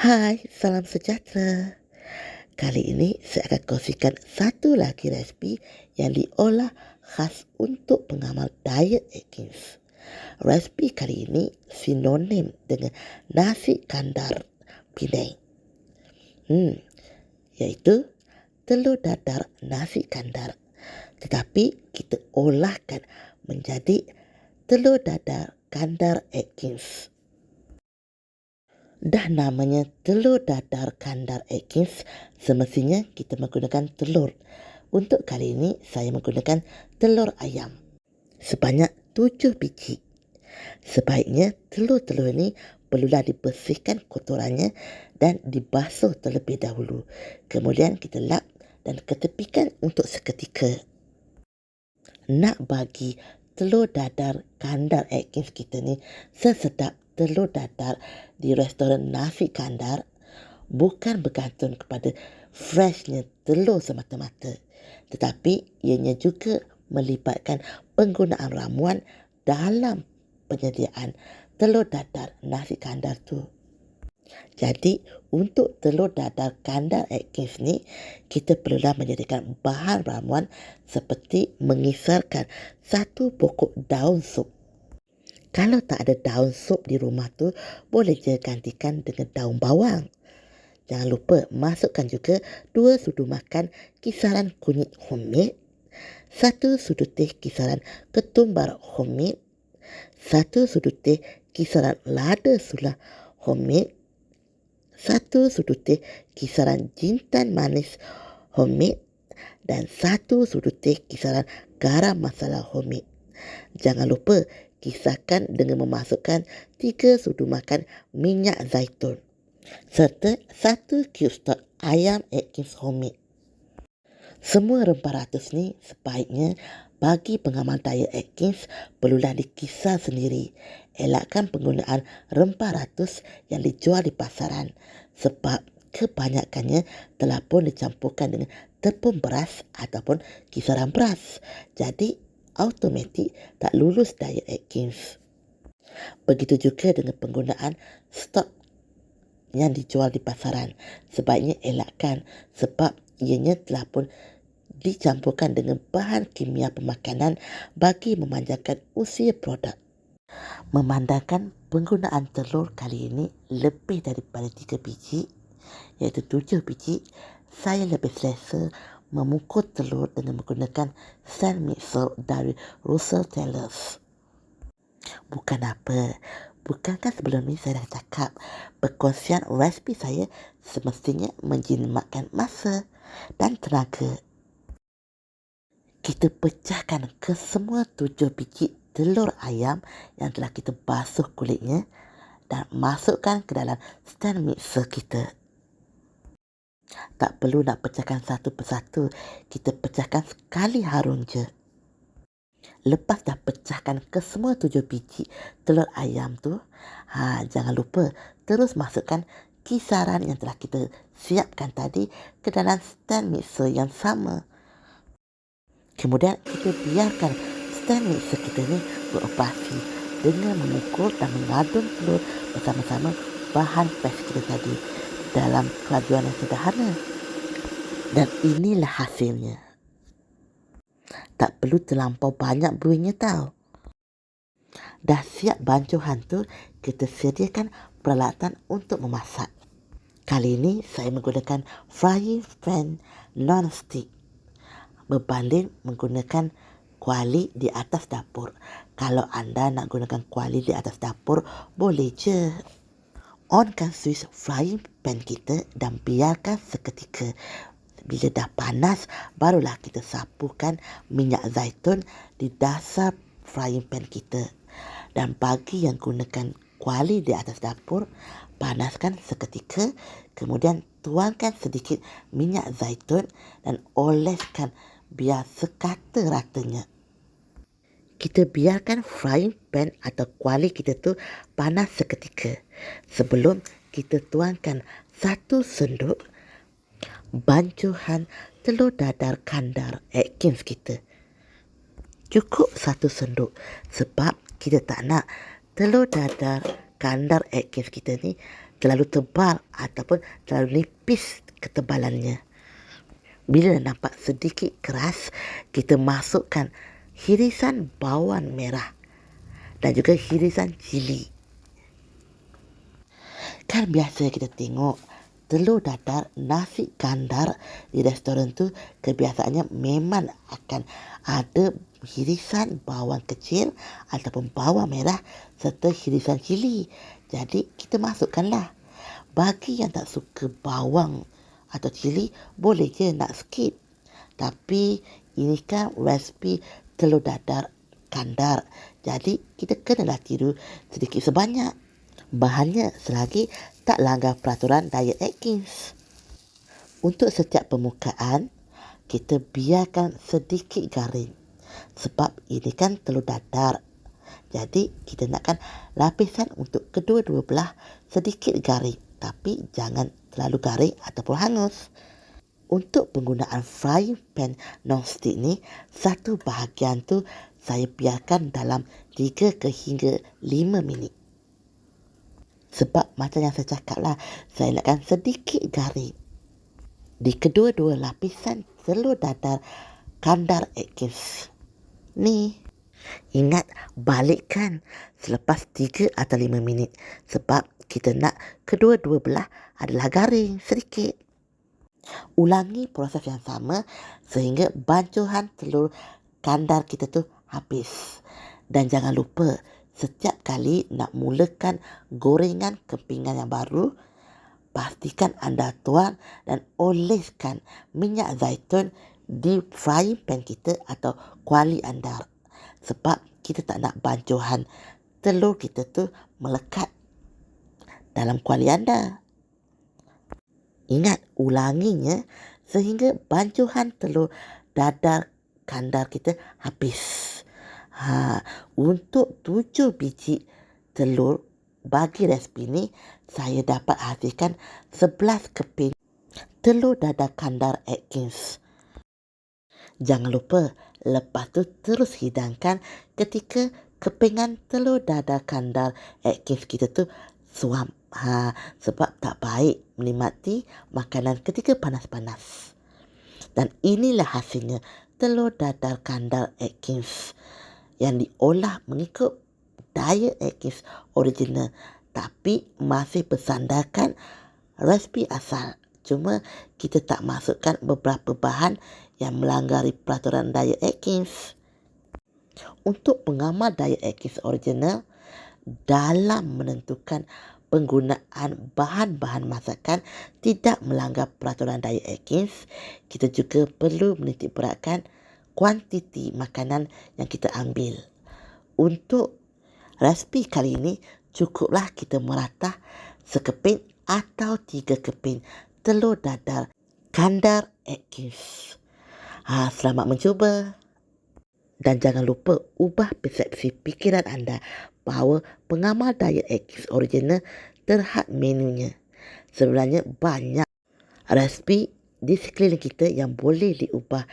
Hai, salam sejahtera. Kali ini saya akan kongsikan satu lagi resipi yang diolah khas untuk pengamal diet Atkins. Resipi kali ini sinonim dengan nasi kandar Penang. Iaitu telur dadar nasi kandar. Tetapi kita olahkan menjadi telur dadar kandar Atkins. Dah namanya telur dadar kandar Atkins, semestinya kita menggunakan telur. Untuk kali ini saya menggunakan telur ayam sebanyak 7 biji. Sebaiknya telur-telur ini perlulah dibersihkan kotorannya dan dibasuh terlebih dahulu. Kemudian kita lap dan ketepikan untuk seketika. Nak bagi telur dadar kandar Atkins kita ni sesedap telur dadar di restoran nasi kandar, bukan bergantung kepada freshnya telur semata-mata, tetapi ianya juga melibatkan penggunaan ramuan dalam penyediaan telur dadar nasi kandar tu. Jadi, untuk telur dadar kandar Atkins ni, kita perlulah menyediakan bahan ramuan seperti mengisarkan 1 pokok daun sup. Kalau tak ada daun sup di rumah tu, boleh je gantikan dengan daun bawang. Jangan lupa masukkan juga 2 sudu makan kisaran kunyit homemade, 1 sudu teh kisaran ketumbar homemade, 1 sudu teh kisaran lada sula homemade, 1 sudu teh kisaran jintan manis homemade dan 1 sudu teh kisaran garam masala homemade. Jangan lupa kisarkan dengan memasukkan 3 sudu makan minyak zaitun serta 1 cube stok ayam Atkins homemade. Semua rempah ratus ni sebaiknya bagi pengamal diet Atkins perlulah dikisar sendiri. Elakkan penggunaan rempah ratus yang dijual di pasaran sebab kebanyakannya telah pun dicampurkan dengan tepung beras ataupun kisaran beras. Jadi automatik tak lulus diet Atkins. Begitu juga dengan penggunaan stok yang dijual di pasaran. Sebaiknya elakkan sebab ianya telah pun dicampurkan dengan bahan kimia pemakanan bagi memanjangkan usia produk. Memandangkan penggunaan telur kali ini lebih daripada 3 biji, iaitu 7 biji, saya lebih selesa memukul telur dengan menggunakan stand mixer dari Russell Taylors. Bukan apa, bukankah sebelum ni saya dah cakap perkongsian resipi saya semestinya menjimatkan masa dan tenaga. Kita pecahkan ke semua 7 biji telur ayam yang telah kita basuh kulitnya dan masukkan ke dalam stand mixer kita. Tak perlu nak pecahkan satu persatu, kita pecahkan sekali harun je. Lepas dah pecahkan ke semua 7 biji telur ayam tu, jangan lupa terus masukkan kisaran yang telah kita siapkan tadi ke dalam stand mixer yang sama. Kemudian kita biarkan stand mixer kita ni beroperasi dengan memukul dan mengadun telur bersama-sama bahan paste kita tadi dalam kelajuan yang sederhana. Dan inilah hasilnya. Tak perlu terlampau banyak buihnya tau. Dah siap bancuhan tu, kita sediakan peralatan untuk memasak. Kali ini saya menggunakan frying pan non-stick berbanding menggunakan kuali di atas dapur. Kalau anda nak gunakan kuali di atas dapur, boleh je. Onkan switch frying pan kita dan biarkan seketika. Bila dah panas, barulah kita sapukan minyak zaitun di dasar frying pan kita. Dan bagi yang gunakan kuali di atas dapur, panaskan seketika, kemudian tuangkan sedikit minyak zaitun dan oleskan biar sekata ratanya. Kita biarkan frying pan atau kuali kita tu panas seketika sebelum kita tuangkan 1 sendok bancuhan telur dadar kandar Atkins kita. Cukup 1 sendok sebab kita tak nak telur dadar kandar Atkins kita ni terlalu tebal ataupun terlalu nipis ketebalannya. Bila nampak sedikit keras, kita masukkan hirisan bawang merah dan juga hirisan cili. Kan biasa kita tengok telur dadar, nasi kandar di restoran tu kebiasaannya memang akan ada hirisan bawang kecil ataupun bawang merah serta hirisan cili. Jadi kita masukkanlah. Bagi yang tak suka bawang atau cili, boleh je nak skip. Tapi ini kan resipi telur dadar kandar. Jadi kita kenalah tiru sedikit sebanyak. Bahannya selagi tak langgar peraturan diet Atkins. Untuk setiap permukaan, kita biarkan sedikit garing. Sebab ini kan telur dadar. Jadi kita nakkan lapisan untuk kedua-dua belah sedikit garing. Tapi jangan terlalu garing ataupun hangus. Untuk penggunaan frying pan non-stick ni, satu bahagian tu saya biarkan dalam 3 hingga 5 minit. Sebab macam yang saya cakap lah, saya nakkan sedikit garing. Di kedua-dua lapisan telur dadar kandar Atkins ni. Ingat balikkan selepas 3 atau 5 minit. Sebab kita nak kedua-dua belah adalah garing sedikit. Ulangi proses yang sama sehingga bancuhan telur kandar kita tu habis. Dan jangan lupa, setiap kali nak mulakan gorengan kepingan yang baru, pastikan anda tuang dan oleskan minyak zaitun di frying pan kita atau kuali anda. Sebab kita tak nak bancuhan telur kita tu melekat dalam kuali anda. Ingat, ulanginya sehingga bancuhan telur dadar kandar kita habis. Untuk 7 biji telur bagi resipi ni, saya dapat hasilkan 11 keping telur dadar kandar Atkins. Jangan lupa, lepas tu terus hidangkan ketika kepingan telur dadar kandar Atkins kita tu suam. Sebab tak baik menikmati makanan ketika panas-panas. Dan inilah hasilnya telur dadar kandar Atkins yang diolah mengikut diet Atkins original, tapi masih bersandarkan resipi asal. Cuma kita tak masukkan beberapa bahan yang melanggari peraturan diet Atkins. Untuk pengamal diet Atkins original, dalam menentukan penggunaan bahan-bahan masakan tidak melanggar peraturan diet Atkins, kita juga perlu menitik beratkan kuantiti makanan yang kita ambil. Untuk resipi kali ini, cukuplah kita meratah sekeping atau 3 keping telur dadar kandar Atkins. Selamat mencuba. Dan jangan lupa ubah persepsi fikiran anda bahawa pengamal diet Atkins original terhad menunya. Sebenarnya banyak resipi di sekeliling kita yang boleh diubah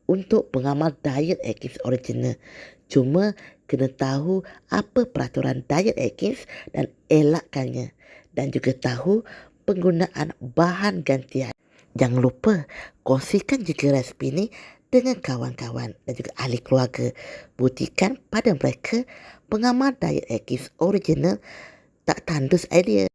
untuk pengamal diet Atkins original. Cuma kena tahu apa peraturan diet Atkins dan elakkannya. Dan juga tahu penggunaan bahan gantian. Jangan lupa kongsikan juga resipi ini dengan kawan-kawan dan juga ahli keluarga. Buktikan pada mereka pengamal diet Atkins original tak tandus idea.